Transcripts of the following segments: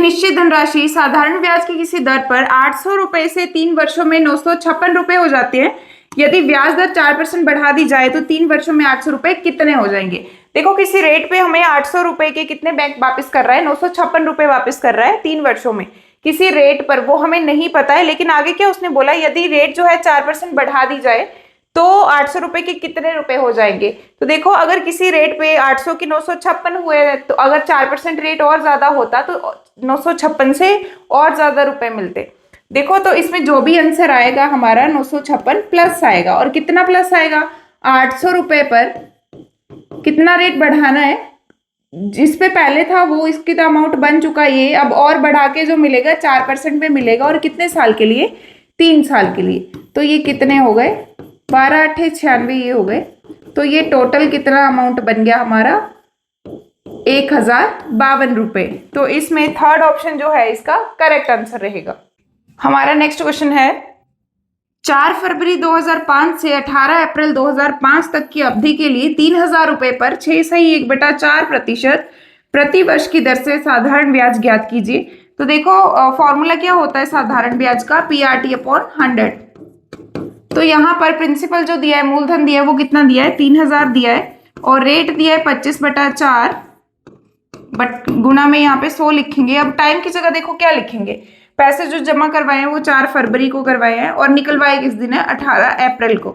निश्चित धनराशि साधारण ब्याज की किसी दर पर 800 रुपए से 3 वर्षों में 956 रुपए हो जाते हैं। यदि ब्याज दर 4% बढ़ा दी जाए तो 3 वर्षों में 800 रुपए कितने हो जाएंगे। देखो किसी रेट पे हमें 800 रुपए के कितने बैंक वापस कर रहा है, 956 रुपए वापस कर रहा है 3 वर्षों में किसी रेट पर, वो हमें नहीं पता है। लेकिन आगे क्या उसने बोला, यदि रेट जो है 4% बढ़ा दी जाए तो 800 रुपए के कितने रुपए हो जाएंगे। तो देखो अगर किसी रेट पे 800 की 956 हुए तो अगर 4% रेट और ज्यादा होता तो 956 से और ज्यादा रुपए मिलते। देखो तो इसमें जो भी आंसर आएगा हमारा 956 प्लस आएगा। और कितना प्लस आएगा, 800 रुपए पर कितना रेट बढ़ाना है, जिस पे पहले था वो इसकी तो अमाउंट बन चुका है ये, अब और बढ़ा के जो मिलेगा 4% पे मिलेगा। और कितने साल के लिए, 3 साल के लिए। तो ये कितने हो गए, 12 8 96 ये हो गए। तो ये टोटल कितना अमाउंट बन गया हमारा, 1052 रुपए। तो इसमें थर्ड ऑप्शन जो है इसका करेक्ट आंसर रहेगा। हमारा नेक्स्ट क्वेश्चन है, 4 फरवरी 2005 से 18 अप्रैल 2005 तक की अवधि के लिए 3000 रुपए पर 6.1/4% प्रति वर्ष की दर से साधारण ब्याज ज्ञात कीजिए। तो देखो फॉर्मूला क्या होता है साधारण ब्याज का, PRT/100। तो यहाँ पर प्रिंसिपल जो दिया है, मूलधन दिया है, वो कितना दिया है, 3000 दिया है। और रेट दिया है 25/4 बट गुणा में यहाँ पे 100 लिखेंगे। अब टाइम की जगह देखो क्या लिखेंगे, पैसे जो जमा करवाए हैं वो 4 फरवरी को करवाए हैं और निकलवाए किस दिन है, 18 अप्रैल को।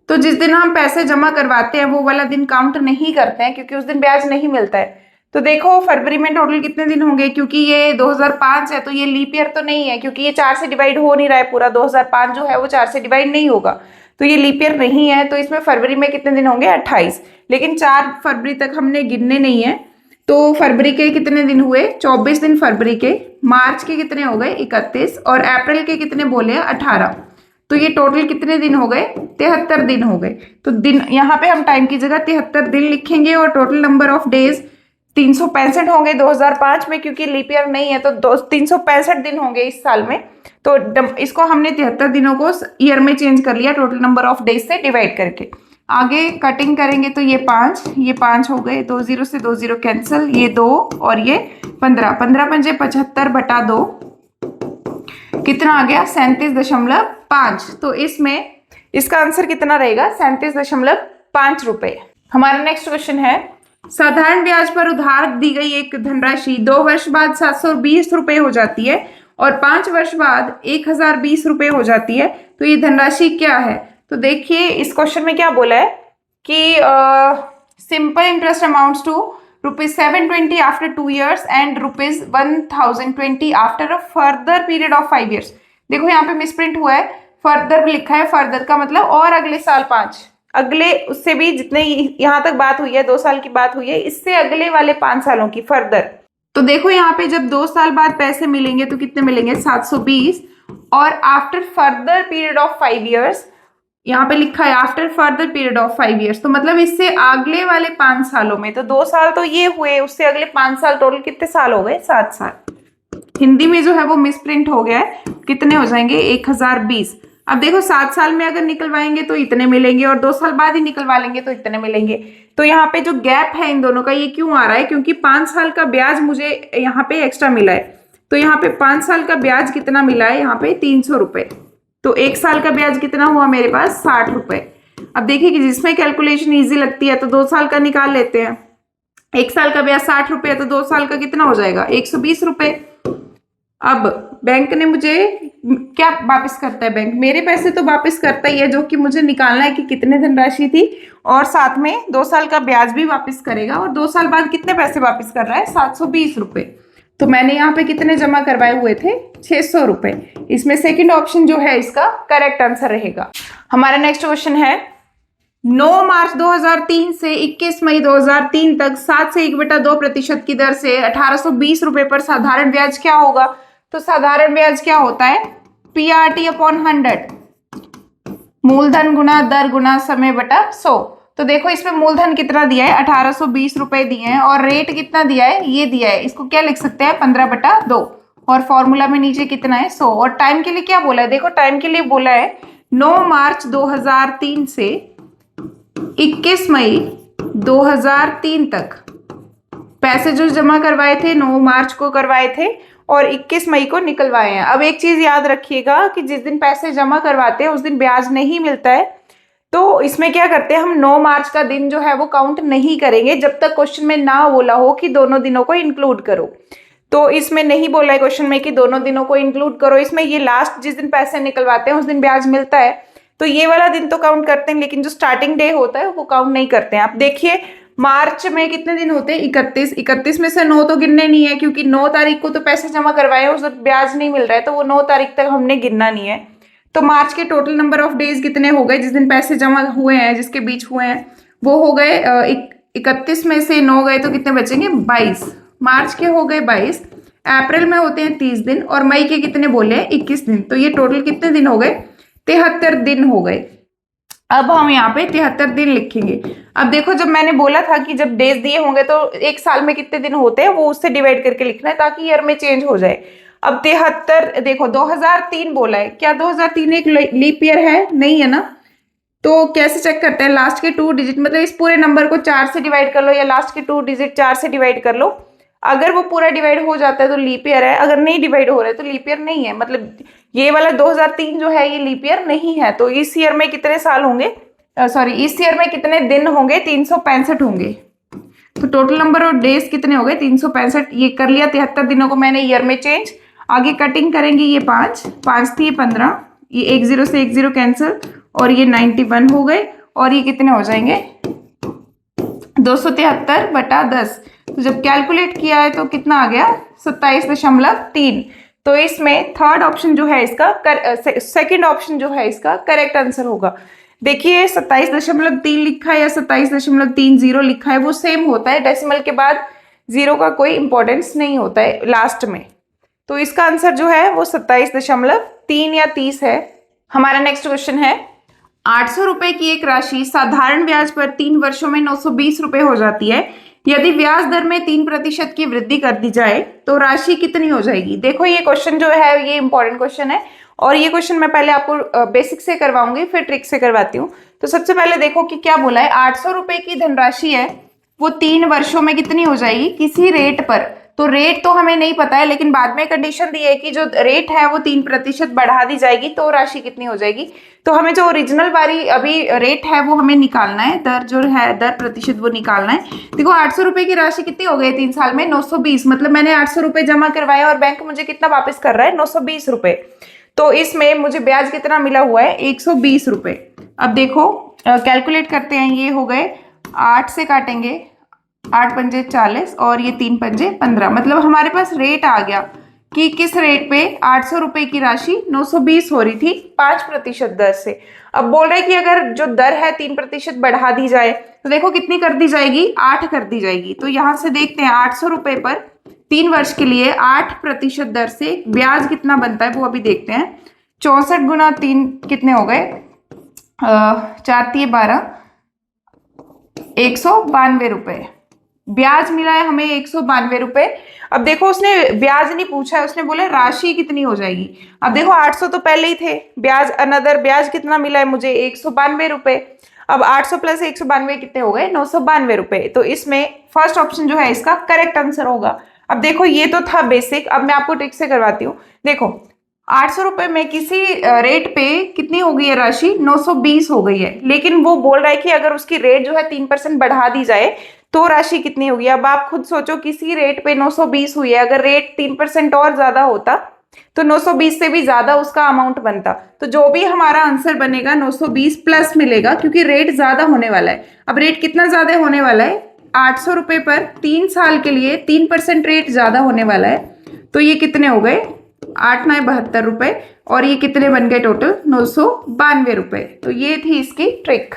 तो जिस दिन हम पैसे जमा करवाते हैं वो वाला दिन काउंट नहीं करते हैं क्योंकि उस दिन ब्याज नहीं मिलता है। तो देखो फरवरी में टोटल कितने दिन होंगे, क्योंकि ये 2005 है तो ये लीप ईयर तो नहीं है, क्योंकि ये 4 से डिवाइड हो नहीं रहा है पूरा। 2005 जो है वो 4 से डिवाइड नहीं होगा, तो ये लीप ईयर नहीं है। तो इसमें फरवरी में कितने दिन होंगे, 28। लेकिन 4 फरवरी तक हमने गिनने नहीं है। तो फरवरी के कितने दिन हुए, 24 दिन फरवरी के। मार्च के कितने हो गए, 31। और अप्रैल के कितने बोले, 18। तो ये टोटल कितने दिन हो गए, 73 दिन हो गए। तो दिन यहाँ पे हम टाइम की जगह 73 दिन लिखेंगे और टोटल नंबर ऑफ डेज 365 होंगे 2005 में, क्योंकि लीप ईयर नहीं है तो 365 दिन होंगे इस साल में। तो इसको हमने 73 दिनों को ईयर में चेंज कर लिया टोटल नंबर ऑफ डेज से डिवाइड करके। आगे कटिंग करेंगे तो ये 5 हो गए, 2 0 से 2 0 कैंसिल, ये 2 और ये 15। 15 पंजे 75/2 कितना आ गया, 37.5। तो इसमें इसका आंसर कितना रहेगा, 37.5 रुपए। हमारा नेक्स्ट क्वेश्चन है, साधारण ब्याज पर उधार दी गई एक धनराशि 2 वर्ष बाद 720 रुपए हो जाती है और 5 वर्ष बाद 1020 रुपए हो जाती है। तो ये धनराशि क्या है। तो देखिए इस क्वेश्चन में क्या बोला है कि simple interest amounts to ₹720 after 2 years and ₹1020 after a further period of 5 years। देखो यहाँ पे मिसप्रिंट हुआ है, फर्दर लिखा है, फर्दर का मतलब और अगले साल 5, अगले उससे भी जितने यहाँ तक बात हुई है 2 साल की बात हुई है, इससे अगले वाले 5 सालों की फर्दर। तो देखो यहाँ पे जब 2 साल बाद पैसे मिलेंगे तो कितने मिलेंगे, 720। और after further period of 5 years, यहाँ पे लिखा है after further period of 5 years, तो मतलब इससे अगले वाले 5 सालों में। तो 2 साल तो ये हुए, उससे अगले 5 साल, टोटल कितने साल हो गए, 7 साल। हिंदी में जो है वो मिसप्रिंट हो गया है, कितने हो जाएंगे, 1020। अब देखो 7 साल में अगर निकलवाएंगे तो इतने मिलेंगे और 2 साल बाद ही निकलवा लेंगे तो इतने मिलेंगे। तो यहाँ पे जो गैप है इन दोनों का ये क्यों आ रहा है, क्योंकि 5 साल का ब्याज मुझे यहाँ पे एक्स्ट्रा मिला है। तो यहाँ पे 5 साल का ब्याज कितना मिला है, यहाँ पे 300 रुपए। तो 1 साल का ब्याज कितना हुआ मेरे पास, 60 रुपए। अब देखिए कि जिसमें कैलकुलेशन ईजी लगती है तो 2 साल का निकाल लेते हैं। 1 साल का ब्याज 60 रुपए है तो 2 साल का कितना हो जाएगा, 120 रुपए। अब बैंक ने मुझे क्या वापस करता है, बैंक मेरे पैसे तो वापस करता ही है, जो कि मुझे निकालना है कि कितने धनराशि थी, और साथ में 2 साल का ब्याज भी वापस करेगा। और 2 साल बाद कितने पैसे वापस कर रहा है, 720 रुपए। तो मैंने यहाँ पे कितने जमा करवाए हुए थे, 600 रुपए। इसमें सेकंड ऑप्शन जो है इसका करेक्ट आंसर रहेगा। हमारा नेक्स्ट क्वेश्चन है, 9 मार्च 2003 से 21 मई 2003 तक 7 से 1/2% की दर से 1820 रुपए पर साधारण ब्याज क्या होगा। तो साधारण ब्याज क्या होता है, PRT/100, मूलधन गुना दर गुना समय बटा 100। तो देखो इसमें मूलधन कितना दिया है, 1820 रुपए दिए हैं, और रेट कितना दिया है, ये दिया है। इसको क्या लिख सकते हैं, 15/2। और फॉर्मूला में नीचे कितना है, 100। और टाइम के लिए क्या बोला है, देखो टाइम के लिए बोला है 9 मार्च 2003 से 21 मई 2003 तक पैसे जो जमा करवाए थे 9 मार्च को करवाए थे और 21 मई को निकलवाए हैं। अब एक चीज याद रखिएगा कि जिस दिन पैसे जमा करवाते हैं उस दिन ब्याज नहीं मिलता है, तो इसमें क्या करते हैं हम 9 मार्च का दिन जो है वो काउंट नहीं करेंगे जब तक क्वेश्चन में ना बोला हो कि दोनों दिनों को इंक्लूड करो। तो इसमें नहीं बोला है क्वेश्चन में कि दोनों दिनों को इंक्लूड करो, इसमें ये लास्ट जिस दिन पैसे निकलवाते हैं उस दिन ब्याज मिलता है, तो ये वाला दिन तो काउंट करते हैं, लेकिन जो स्टार्टिंग डे होता है वो काउंट नहीं करते हैं। आप देखिए मार्च में कितने दिन होते हैं, 31 में से 9 तो गिनने नहीं है क्योंकि 9 तारीख को तो पैसे जमा करवाए हैं, उस दिन ब्याज नहीं मिल रहा है, तो वो 9 तारीख तक हमने गिनना नहीं है। तो मार्च के टोटल नंबर ऑफ डेज कितने हो गए जिस दिन पैसे जमा हुए हैं, जिसके बीच हुए हैं, वो हो गए 31 में से 9 गए तो कितने बचेंगे 22। मार्च के हो गए 22, अप्रैल में होते हैं 30 दिन और मई के कितने बोले हैं 21 दिन, तो ये टोटल कितने दिन हो गए 73 दिन हो गए। अब हम यहाँ पे 73 दिन लिखेंगे। अब देखो जब मैंने बोला था कि जब डेज दिए होंगे तो एक साल में कितने दिन होते हैं वो उससे डिवाइड करके लिखना है ताकि ईयर में चेंज हो जाए। अब 73 देखो 2003 बोला है, क्या 2003 एक लीप ईयर है? नहीं है ना, तो कैसे चेक करते हैं? लास्ट के 2 डिजिट मतलब इस पूरे नंबर को 4 से डिवाइड कर लो या लास्ट के 2 डिजिट 4 से डिवाइड कर लो। अगर वो पूरा डिवाइड हो जाता है तो लीप ईयर है, अगर नहीं डिवाइड हो रहा है तो लीप ईयर नहीं है। मतलब ये वाला 2003 जो है ये लीप ईयर नहीं है। तो इस ईयर में कितने साल होंगे, सॉरी इस ईयर में कितने दिन होंगे 365 होंगे। तो टोटल नंबर ऑफ डेज कितने हो गए 365। ये कर लिया 73 दिनों को मैंने ईयर में चेंज। आगे कटिंग करेंगे, ये 5 थी, ये 15, ये 1 0 से 1 0 कैंसिल और ये 91 हो गए और ये कितने हो जाएंगे 273/10। तो जब कैलकुलेट किया है तो कितना आ गया 27.3। तो इसमें थर्ड ऑप्शन जो है इसका सेकंड ऑप्शन जो है इसका करेक्ट आंसर होगा। देखिए 27.3 लिखा है या 27.30 लिखा है वो सेम होता है, डेसिमल के बाद 0 का कोई इंपॉर्टेंस नहीं होता है लास्ट में। तो इसका आंसर जो है वो 27.3 या 30 है। हमारा नेक्स्ट क्वेश्चन है 800 रुपए की एक राशि साधारण ब्याज पर 3 वर्षों में 920 रुपए हो जाती है। यदि ब्याज दर में 3% की वृद्धि कर दी जाए तो राशि कितनी हो जाएगी? देखो ये क्वेश्चन जो है ये इंपॉर्टेंट क्वेश्चन है और ये क्वेश्चन मैं पहले आपको बेसिक से करवाऊंगी फिर ट्रिक से करवाती हूँ। तो सबसे पहले देखो कि क्या बोला है, 800 रुपए की धनराशि है वो 3 वर्षों में कितनी हो जाएगी किसी रेट पर। तो रेट तो हमें नहीं पता है लेकिन बाद में कंडीशन दी है कि जो रेट है वो 3% बढ़ा दी जाएगी तो राशि कितनी हो जाएगी। तो हमें जो ओरिजिनल वाली अभी रेट है वो हमें निकालना है, दर जो है दर प्रतिशत वो निकालना है। देखो 800 रुपए की राशि कितनी हो गई 3 साल में 920, मतलब मैंने 800 रुपए जमा करवाया और बैंक मुझे कितना वापस कर रहा है 920 रुपए। तो इसमें मुझे ब्याज कितना मिला हुआ है 120 रुपए। अब देखो कैलकुलेट करते हैं, ये हो गए 8 से काटेंगे 8 पंजे 40 और ये 3 पंजे 15, मतलब हमारे पास रेट आ गया कि किस रेट पे 800 रुपए की राशि 920 हो रही थी 5% दर से। अब बोल रहे हैं कि अगर जो दर है 3% बढ़ा दी जाए तो देखो कितनी कर दी जाएगी 8 कर दी जाएगी। तो यहां से देखते हैं 800 रुपए पर 3 वर्ष के लिए 8% दर से ब्याज कितना बनता है वो अभी देखते हैं। 64 गुना 3 कितने हो गए 4 × 12 192 रुपए ब्याज मिला है हमें 192 रुपए। अब देखो उसने ब्याज नहीं पूछा है, उसने बोला राशि कितनी हो जाएगी। अब देखो 800 तो पहले ही थे, ब्याज अनदर ब्याज कितना मिला है मुझे 192 रुपए। अब 800 प्लस 192 कितने हो गए 992 रुपए। तो इसमें फर्स्ट ऑप्शन जो है इसका करेक्ट आंसर होगा। अब देखो ये तो था बेसिक, अब मैं आपको ट्रिक से करवाती हूँ। देखो 800 रुपए में किसी रेट पे कितनी हो गई है राशि 920 हो गई है, लेकिन वो बोल रहा है कि अगर उसकी रेट जो है 3% बढ़ा दी जाए तो राशि कितनी होगी। अब आप खुद सोचो किसी रेट पे 920 हुई है, अगर रेट 3% और ज्यादा होता तो 920 से भी ज्यादा उसका अमाउंट बनता। तो जो भी हमारा आंसर बनेगा 920 प्लस मिलेगा क्योंकि रेट ज्यादा होने वाला है। अब रेट कितना ज्यादा होने वाला है 800 रुपए पर 3 साल के लिए 3% रेट ज्यादा होने वाला है। तो ये कितने हो गए 8 9 72 रुपए और ये कितने बन गए टोटल 992 रुपए। तो ये थी इसकी ट्रिक।